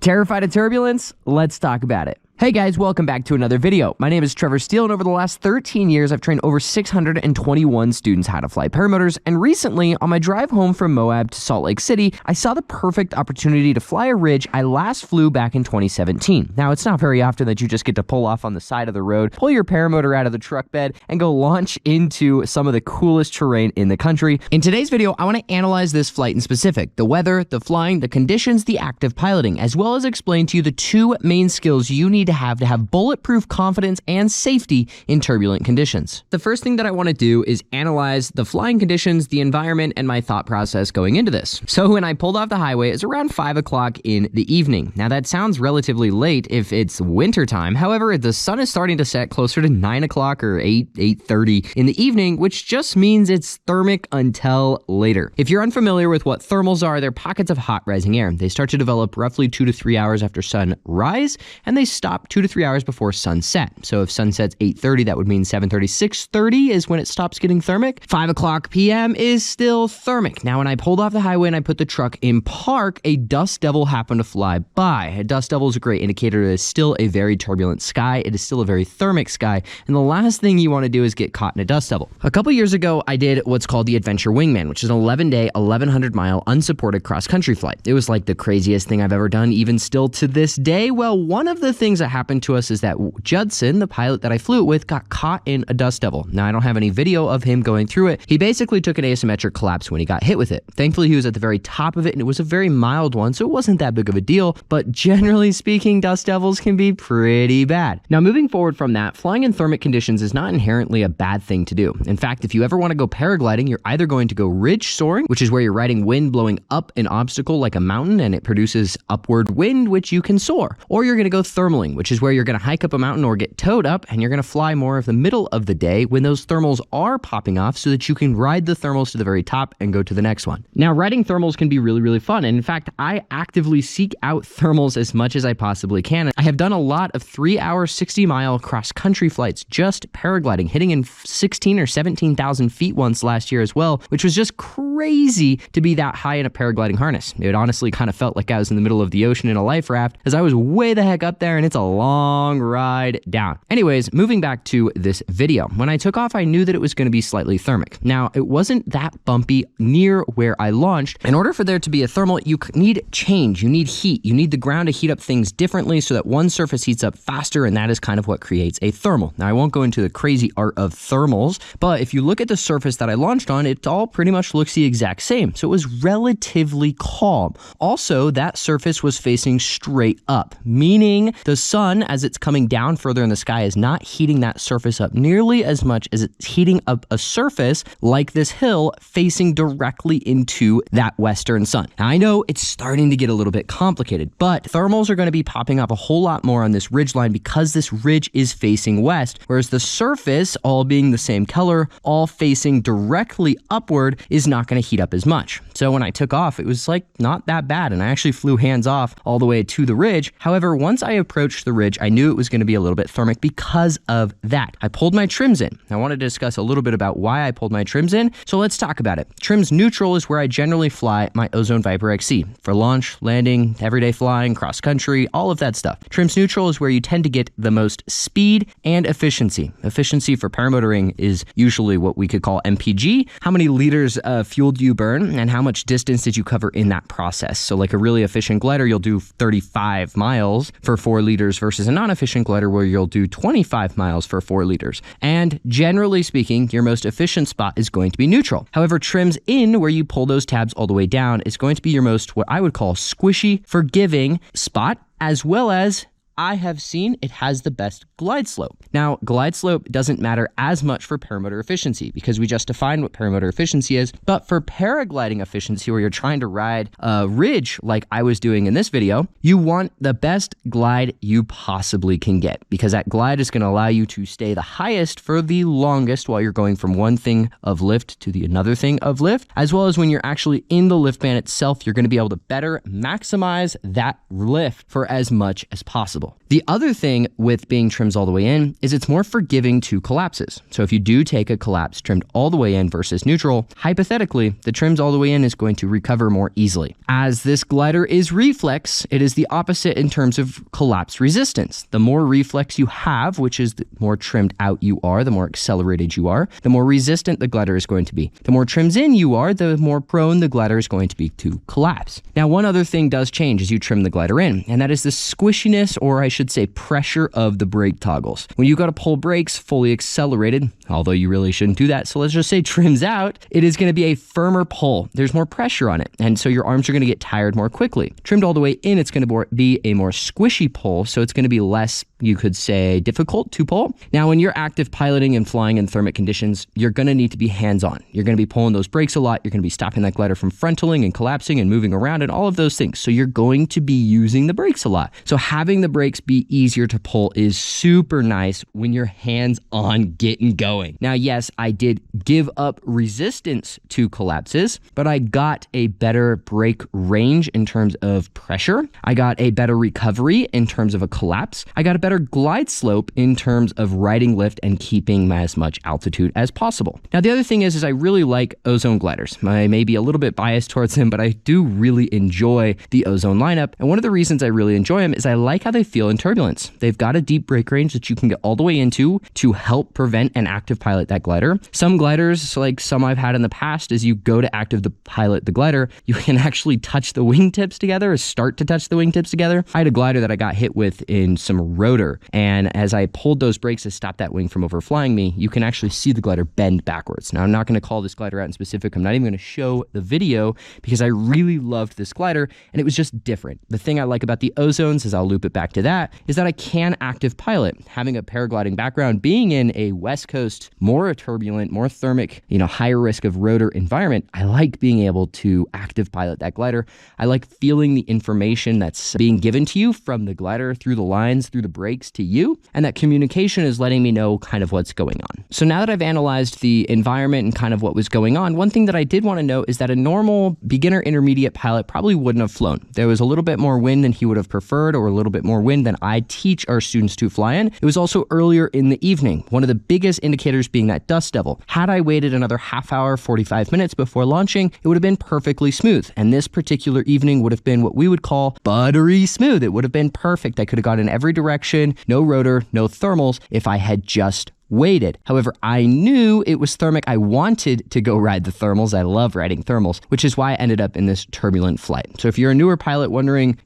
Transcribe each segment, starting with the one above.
Terrified of turbulence? Let's talk about it. Hey guys, welcome back to another video. My name is Trevor Steele, and over the last 13 years, I've trained over 621 students how to fly paramotors, and recently, on my drive home from Moab to Salt Lake City, I saw the perfect opportunity to fly a ridge I last flew back in 2017. Now, it's not very often that you just get to pull off on the side of the road, pull your paramotor out of the truck bed, and go launch into some of the coolest terrain in the country. In today's video, I want to analyze this flight in specific, the weather, the flying, the conditions, the active piloting, as well as explain to you the two main skills you need to have bulletproof confidence and safety in turbulent conditions. The first thing that I want to do is analyze the flying conditions, the environment, and my thought process going into this. So when I pulled off the highway, it's around 5 o'clock in the evening. Now that sounds relatively late if it's winter time. However, the sun is starting to set closer to 9 o'clock or 8:30 in the evening, which just means it's thermic until later. If you're unfamiliar with what thermals are, they're pockets of hot rising air. They start to develop roughly 2 to 3 hours after sunrise, and they stop 2 to 3 hours before sunset. So if sunset's 8:30, that would mean 7:30, 6:30 is when it stops getting thermic. 5 o'clock p.m. is still thermic. Now, when I pulled off the highway and I put the truck in park, a dust devil happened to fly by. A dust devil is a great indicator that it's still a very turbulent sky. It is still a very thermic sky. And the last thing you want to do is get caught in a dust devil. A couple years ago, I did what's called the Adventure Wingman, which is an 11-day, 1,100-mile unsupported cross-country flight. It was like the craziest thing I've ever done, even still to this day. Well, one of the things that happened to us is that Judson, the pilot that I flew it with, got caught in a dust devil. Now, I don't have any video of him going through it. He basically took an asymmetric collapse when he got hit with it. Thankfully, he was at the very top of it, and it was a very mild one, so it wasn't that big of a deal. But generally speaking, dust devils can be pretty bad. Now, moving forward from that, flying in thermic conditions is not inherently a bad thing to do. In fact, if you ever want to go paragliding, you're either going to go ridge soaring, which is where you're riding wind blowing up an obstacle like a mountain, and it produces upward wind, which you can soar. Or you're going to go thermaling, which is where you're going to hike up a mountain or get towed up, and you're going to fly more of the middle of the day when those thermals are popping off so that you can ride the thermals to the very top and go to the next one. Now, riding thermals can be really, really fun. And in fact, I actively seek out thermals as much as I possibly can. I have done a lot of 3-hour, 60-mile cross-country flights, just paragliding, hitting in 16 or 17,000 feet once last year as well, which was just crazy to be that high in a paragliding harness. It honestly kind of felt like I was in the middle of the ocean in a life raft, as I was way the heck up there, and it's a long ride down. Anyways, moving back to this video. When I took off, I knew that it was going to be slightly thermic. Now, it wasn't that bumpy near where I launched. In order for there to be a thermal, you need change, you need heat, you need the ground to heat up things differently so that one surface heats up faster, and that is kind of what creates a thermal. Now, I won't go into the crazy art of thermals, but if you look at the surface that I launched on, it all pretty much looks the exact same. So it was relatively calm. Also, that surface was facing straight up, meaning the sun, as it's coming down further in the sky, is not heating that surface up nearly as much as it's heating up a surface like this hill facing directly into that western sun. Now, I know it's starting to get a little bit complicated, but thermals are going to be popping up a whole lot more on this ridge line because this ridge is facing west, whereas the surface, all being the same color, all facing directly upward, is not going to heat up as much. So when I took off, it was like not that bad, and I actually flew hands off all the way to the ridge. However, once I approached the ridge, I knew it was going to be a little bit thermic because of that. I pulled my trims in. I wanted to discuss a little bit about why I pulled my trims in, so let's talk about it. Trims neutral is where I generally fly my Ozone Viper XC for launch, landing, everyday flying, cross country, all of that stuff. Trims neutral is where you tend to get the most speed and efficiency. Efficiency for paramotoring is usually what we could call MPG. How many liters of fuel do you burn, and how much distance did you cover in that process? So like a really efficient glider, you'll do 35 miles for 4 liters versus a non-efficient glider where you'll do 25 miles for 4 liters. And generally speaking, your most efficient spot is going to be neutral. However, trims in, where you pull those tabs all the way down, is going to be your most, what I would call, squishy, forgiving spot, as well as I have seen it has the best glide slope. Now, glide slope doesn't matter as much for paramotor efficiency because we just defined what paramotor efficiency is, but for paragliding efficiency, where you're trying to ride a ridge like I was doing in this video, you want the best glide you possibly can get, because that glide is going to allow you to stay the highest for the longest while you're going from one thing of lift to the another thing of lift, as well as when you're actually in the lift band itself, you're going to be able to better maximize that lift for as much as possible. The other thing with being trimmed all the way in is it's more forgiving to collapses. So if you do take a collapse trimmed all the way in versus neutral, hypothetically, the trims all the way in is going to recover more easily. As this glider is reflex, it is the opposite in terms of collapse resistance. The more reflex you have, which is the more trimmed out you are, the more accelerated you are, the more resistant the glider is going to be. The more trims in you are, the more prone the glider is going to be to collapse. Now, one other thing does change as you trim the glider in, and that is the squishiness, or I should say pressure of the brake toggles. When you go to pull brakes fully accelerated, although you really shouldn't do that, so let's just say trims out, it is going to be a firmer pull. There's more pressure on it, and so your arms are going to get tired more quickly. Trimmed all the way in, it's going to be a more squishy pull, so it's going to be less, you could say, difficult to pull. Now, when you're active piloting and flying in thermic conditions, you're going to need to be hands-on. You're going to be pulling those brakes a lot. You're going to be stopping that glider from frontaling and collapsing and moving around and all of those things. So you're going to be using the brakes a lot. So having the brakes be easier to pull is super nice when you're hands-on getting going. Now, yes, I did give up resistance to collapses, but I got a better brake range in terms of pressure. I got a better recovery in terms of a collapse. I got a better glide slope in terms of riding lift and keeping as much altitude as possible. Now, the other thing is I really like Ozone gliders. I may be a little bit biased towards them, but I do really enjoy the Ozone lineup. And one of the reasons I really enjoy them is I like how they feel in turbulence. They've got a deep brake range that you can get all the way into to help prevent and active pilot that glider. Some gliders, like some I've had in the past, as you go to active pilot the glider, you can actually touch the wingtips together or start to touch the wingtips together. I had a glider that I got hit with in some rotor, and as I pulled those brakes to stop that wing from overflying me, you can actually see the glider bend backwards. Now, I'm not going to call this glider out in specific. I'm not even going to show the video because I really loved this glider, and it was just different. The thing I like about the Ozones, as I'll loop it back to that, is that I can active pilot. Having a paragliding background, being in a West Coast, more turbulent, more thermic, higher risk of rotor environment, I like being able to active pilot that glider. I like feeling the information that's being given to you from the glider through the lines, through the brakes to you, and that communication is letting me know kind of what's going on. So now that I've analyzed the environment and kind of what was going on, one thing that I did want to note is that a normal beginner intermediate pilot probably wouldn't have flown. There was a little bit more wind than he would have preferred, or a little bit more wind than I teach our students to fly in. It was also earlier in the evening, one of the biggest indicators being that dust devil. Had I waited another half hour, 45 minutes before launching, it would have been perfectly smooth. And this particular evening would have been what we would call buttery smooth. It would have been perfect. I could have gone in every direction, no rotor, no thermals, if I had just waited. However, I knew it was thermic. I wanted to go ride the thermals. I love riding thermals, which is why I ended up in this turbulent flight. So if you're a newer pilot wondering,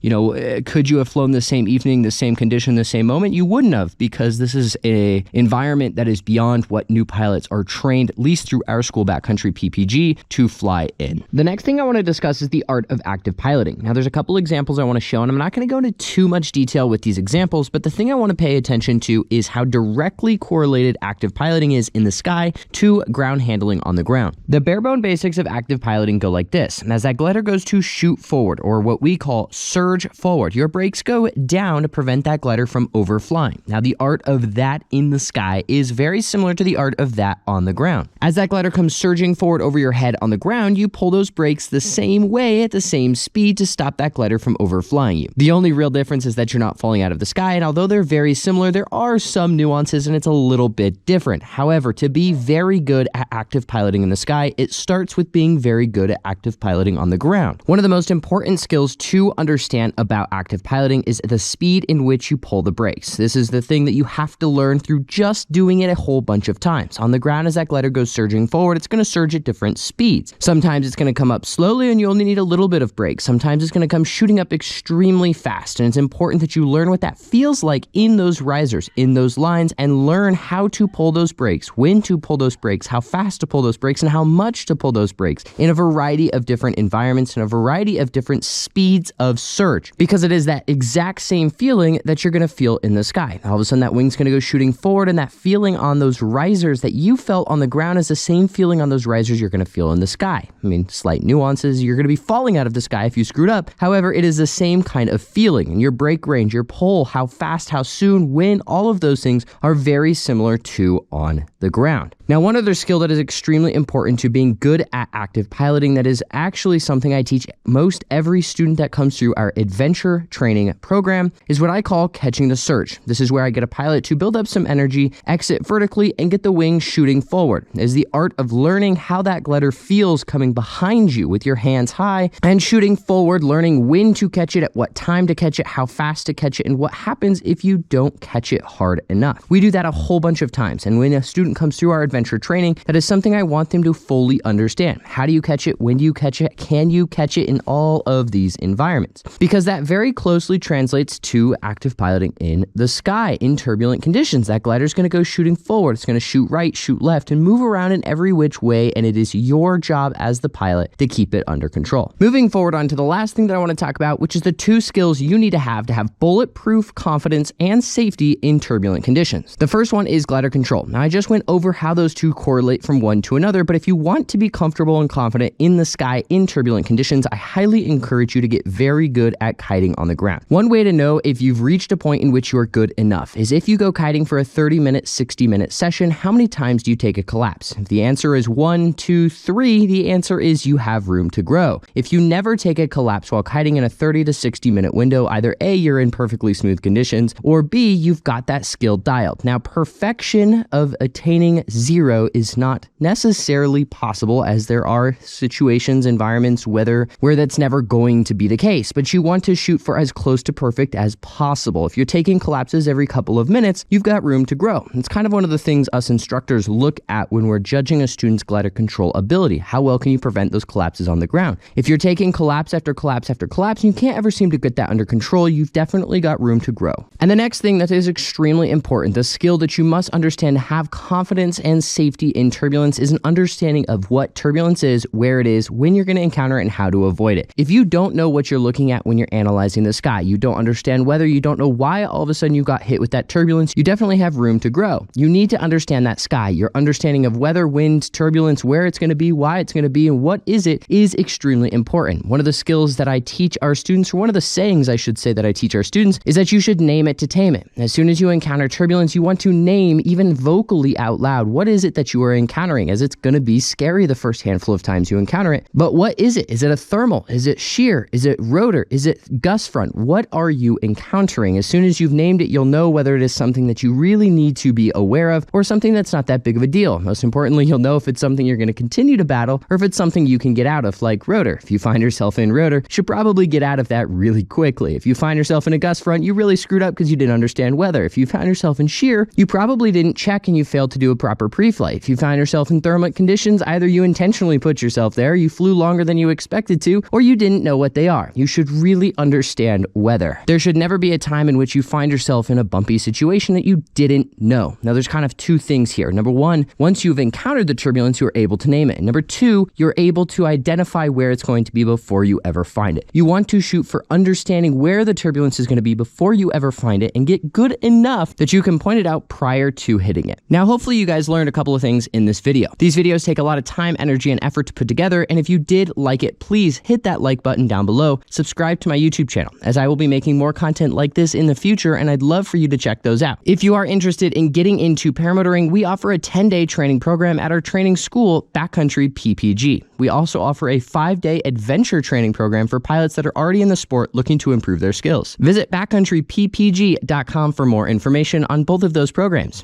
could you have flown the same evening, the same condition, the same moment? You wouldn't have, because this is a environment that is beyond what new pilots are trained, at least through our school backcountry PPG, to fly in. The next thing I want to discuss is the art of active piloting. Now, there's a couple examples I want to show, and I'm not going to go into too much detail with these examples, but the thing I want to pay attention to is how directly correlated active piloting is in the sky to ground handling on the ground. The bare bone basics of active piloting go like this. And as that glider goes to shoot forward, or what we call surge forward, your brakes go down to prevent that glider from overflying. Now, the art of that in the sky is very similar to the art of that on the ground. As that glider comes surging forward over your head on the ground, you pull those brakes the same way at the same speed to stop that glider from overflying you. The only real difference is that you're not falling out of the sky, and although they're very similar, there are some nuances and it's a little bit different. However, to be very good at active piloting in the sky, it starts with being very good at active piloting on the ground. One of the most important skills to understand about active piloting is the speed in which you pull the brakes. This is the thing that you have to learn through just doing it a whole bunch of times. On the ground, as that glider goes surging forward, it's going to surge at different speeds. Sometimes it's going to come up slowly and you only need a little bit of brake. Sometimes it's going to come shooting up extremely fast, and it's important that you learn what that feels like in those risers, in those lines, and learn how to pull those brakes, when to pull those brakes, how fast to pull those brakes, and how much to pull those brakes in a variety of different environments and a variety of different speeds of surge, because it is that exact same feeling that you're going to feel in the sky. All of a sudden, that wing's going to go shooting forward, and that feeling on those risers that you felt on the ground is the same feeling on those risers you're going to feel in the sky. I mean, slight nuances. You're going to be falling out of the sky if you screwed up. However, it is the same kind of feeling, and your brake range, your pull, how fast, how soon, when, all of those things are very similar to on the ground. Now, one other skill that is extremely important to being good at active piloting, that is actually something I teach most every student that comes through our adventure training program, is what I call catching the surge. This is where I get a pilot to build up some energy, exit vertically, and get the wing shooting forward. It is the art of learning how that glider feels coming behind you with your hands high and shooting forward, learning when to catch it, at what time to catch it, how fast to catch it, and what happens if you don't catch it hard enough. We do that a whole bunch of times, and when a student comes through our adventure training, that is something I want them to fully understand. How do you catch it? When do you catch it? Can you catch it in all of these environments? Because that very closely translates to active piloting in the sky in turbulent conditions. That glider is going to go shooting forward. It's going to shoot right, shoot left, and move around in every which way, and it is your job as the pilot to keep it under control. Moving forward on to the last thing that I want to talk about, which is the two skills you need to have bulletproof confidence and safety in turbulent conditions. The first one is glider control. Now, I just went over how those two correlate from one to another, but if you want to be comfortable and confident in the sky in turbulent conditions, I highly encourage you to get very good at kiting on the ground. One way to know if you've reached a point in which you are good enough is if you go kiting for a 30-minute, 60-minute session, how many times do you take a collapse? If the answer is 1, 2, 3, the answer is you have room to grow. If you never take a collapse while kiting in a 30 to 60-minute window, either A, you're in perfectly smooth conditions, or B, you've got that skill dialed. Now, perfection of attaining zero is not necessarily possible, as there are situations, environments, where that's never going to be the case, but you want to shoot for as close to perfect as possible. If you're taking collapses every couple of minutes, you've got room to grow. It's kind of one of the things us instructors look at when we're judging a student's glider control ability. How well can you prevent those collapses on the ground? If you're taking collapse after collapse after collapse, and you can't ever seem to get that under control, you've definitely got room to grow. And the next thing that is extremely important, the skill that you must understand to have confidence and safety in turbulence, is an understanding of what turbulence is, where it is, when you're going to encounter it, and how to avoid it. If you don't know what you're looking at when you're analyzing the sky, you don't understand weather, you don't know why all of a sudden you got hit with that turbulence, you definitely have room to grow. You need to understand that sky. Your understanding of weather, winds, turbulence, where it's going to be, why it's going to be, and what is it, is extremely important. One of the skills that I teach our students, or one of the sayings I should say that I teach our students, is that you should name it to tame it. As soon as you encounter turbulence, you want to name, even vocally out loud, what is it that you are encountering, as it's going to be scary the first handful of times you encounter it. But what is it? Is it a thermal? Is it shear? Is it rotor? Is it gust front? What are you encountering? As soon as you've named it, you'll know whether it is something that you really need to be aware of, or something that's not that big of a deal. Most importantly, you'll know if it's something you're going to continue to battle, or if it's something you can get out of, like rotor. If you find yourself in rotor, you should probably get out of that really quickly. If you find yourself in a gust front, you really screwed up because you didn't understand weather. If you found yourself in shear, you probably didn't check and you failed to do a proper pre-flight. If you find yourself in thermal conditions, either you intentionally put yourself there, you flew longer than you expected to, or you didn't know what they are. You should really understand weather. There should never be a time in which you find yourself in a bumpy situation that you didn't know. Now, there's kind of two things here. Number one, once you've encountered the turbulence, you're able to name it. And number two, you're able to identify where it's going to be before you ever find it. You want to shoot for understanding where the turbulence is going to be before you ever find it, and get good enough that you can point it out prior to hitting it. Now, hopefully you guys learned a couple of things in this video. These videos take a lot of time, energy, and effort to put together, and if you did like it, please hit that like button down below. Subscribe to my YouTube channel, as I will be making more content like this in the future, and I'd love for you to check those out. If you are interested in getting into paramotoring, we offer a 10-day training program at our training school, Backcountry PPG. We also offer a 5-day adventure training program for pilots that are already in the sport looking to improve their skills. Visit backcountryppg.com for more information on both of those programs.